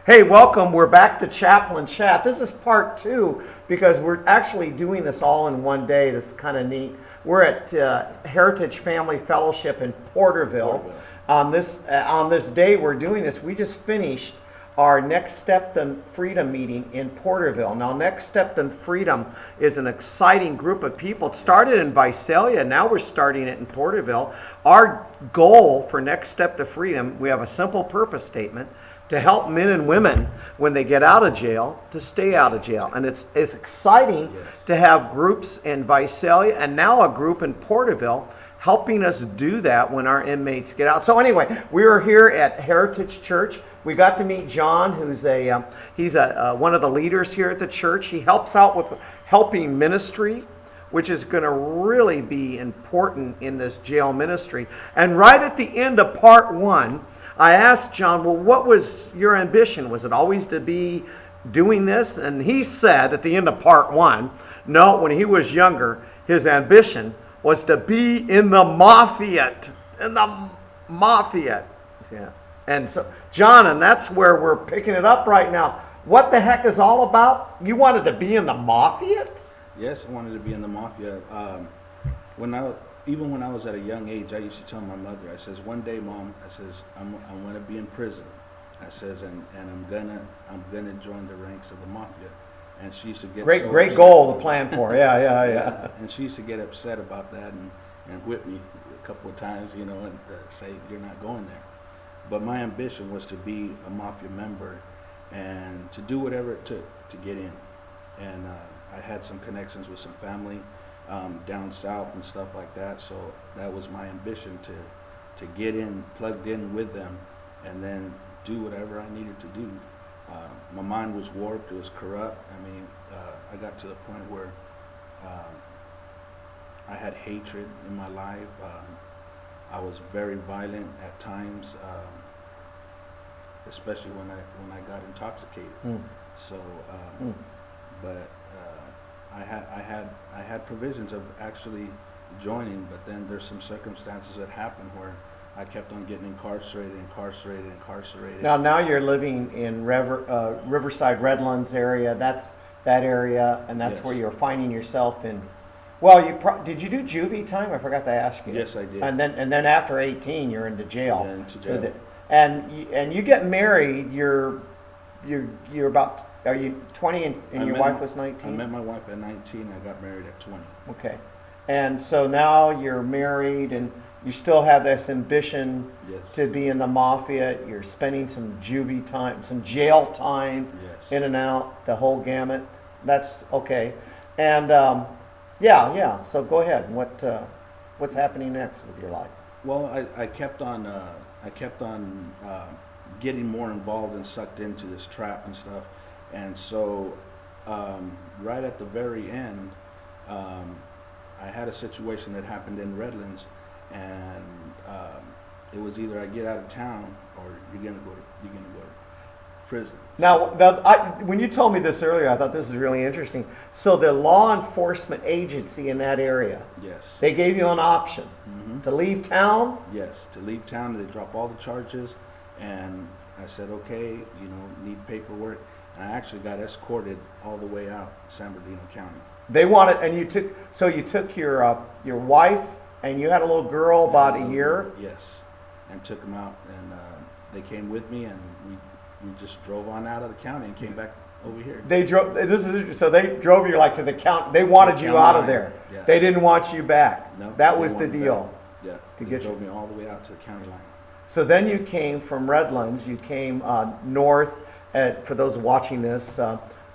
Hey, welcome. We're back to Chaplain Chat. This is part two because we're actually doing this all in one day. This is kind of neat. We're at Heritage Family Fellowship in Porterville. On this day we're doing this, we just finished our Next Step to Freedom meeting in Porterville. Now, Next Step to Freedom is an exciting group of people. It started in Visalia, now we're starting it in Porterville. Our goal for Next Step to Freedom, we have a simple purpose statement: to help men and women when they get out of jail to stay out of jail. And it's exciting to have groups in Visalia and now a group in Porterville helping us do that when our inmates get out. So anyway, we were here at Heritage Church. We got to meet John, who's he's one of the leaders here at the church. He helps out with helping ministry, which is going to really be important in this jail ministry. And right at the end of part one, I asked John, well, what was your ambition? Was it always to be doing this? And he said at the end of part one, no, when he was younger, his ambition was to be in the mafia. Yeah. And so, John, and that's where we're picking it up right now. What the heck is all about? You wanted to be in the mafia? Yes, I wanted to be in the mafia. Even when I was at a young age, I used to tell my mother, I says, one day, Mom, I says, I'm going to be in prison. I says, and I'm gonna join the ranks of the mafia. And she used to get great goal to plan for. Yeah. And she used to get upset about that and whip me a couple of times, and say, you're not going there. But my ambition was to be a mafia member and to do whatever it took to get in. And I had some connections with some family down south and stuff like that, so that was my ambition, to get in, plugged in with them, and then do whatever I needed to do. My mind was warped, it was corrupt. I got to the point where I had hatred in my life. I was very violent at times, especially when I got intoxicated. But I had provisions of actually joining, but then there's some circumstances that happened where I kept on getting incarcerated. Now you're living in Riverside Redlands area. That's that area, and that's where you're finding yourself in. Well, did you do juvie time? I forgot to ask you. Yes, I did. And then after 18, you're into jail. Yeah, into jail. And you get married. You're about. Are you 20 and your wife was 19? I met my wife at 19. I got married at 20. Okay. And so now you're married and you still have this ambition to be in the mafia. You're spending some juvie time, some jail time, in and out, the whole gamut. That's okay. And so go ahead. What's happening next with your life? Well, I kept on getting more involved and sucked into this trap and stuff. And so right at the very end, I had a situation that happened in Redlands, and it was either I get out of town or you're gonna go to prison. Now, when you told me this earlier, I thought this was really interesting. So the law enforcement agency in that area, they gave you an option to leave town? Yes, to leave town. They drop all the charges, and I said, okay, need paperwork. And I actually got escorted all the way out San Bernardino County. They wanted, and you took your wife, and you had a little girl about a year? Yes, and took them out, and they came with me, and we just drove on out of the county and came back over here. They drove you like to the county. They wanted you out of there. Yeah. They didn't want you back. No, that was the deal. Yeah, they drove me all the way out to the county line. So then you came from Redlands. You came north. For those watching this,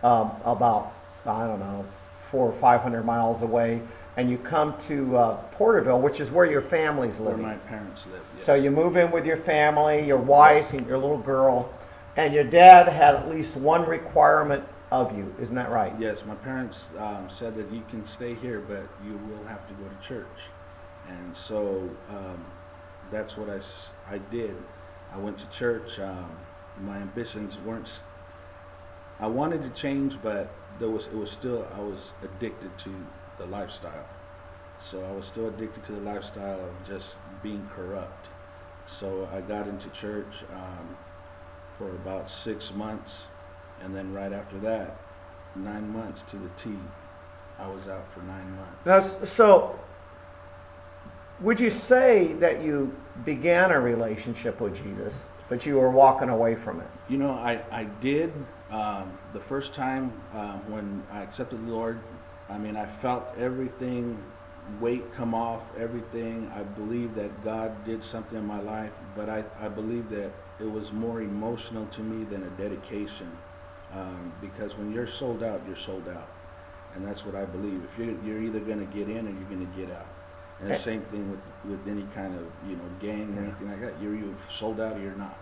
about 400 or 500 miles away, and you come to Porterville, which is where your family's living. Where my parents live. Yes. So you move in with your family, your wife, and your little girl, and your dad had at least one requirement of you. Isn't that right? Yes, my parents said that you can stay here, but you will have to go to church, and so that's what I did. I went to church. My ambitions weren't. I wanted to change, but I was addicted to the lifestyle. So I was still addicted to the lifestyle of just being corrupt. So I got into church. for about 6 months, and then right after that, 9 months to the T, I was out for 9 months. So, would you say that you began a relationship with Jesus, but you were walking away from it? You know, I did. The first time when I accepted the Lord, I mean, I felt everything, weight come off, everything. I believe that God did something in my life, but I believe that it was more emotional to me than a dedication. Because when you're sold out, you're sold out. And that's what I believe. If you're either going to get in or you're going to get out. And the same thing with any kind of, you know, gang or anything like that. You're sold out or you're not.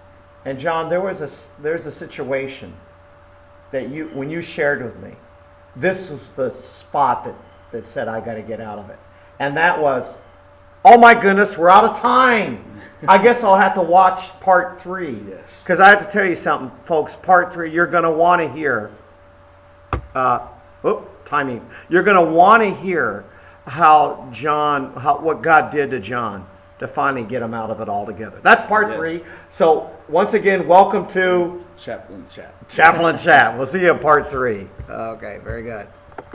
And John, there's a situation that when you shared with me, this was the spot that said I got to get out of it. And that was, oh my goodness, we're out of time. I guess I'll have to watch part 3. Yes. Because I have to tell you something, folks. Part 3, you're going to want to hear. Timing. You're going to want to hear what God did to John to finally get him out of it altogether. That's part 3. So once again, welcome to Chaplain Chat. Chaplain Chat. We'll see you in part 3. Okay, very good.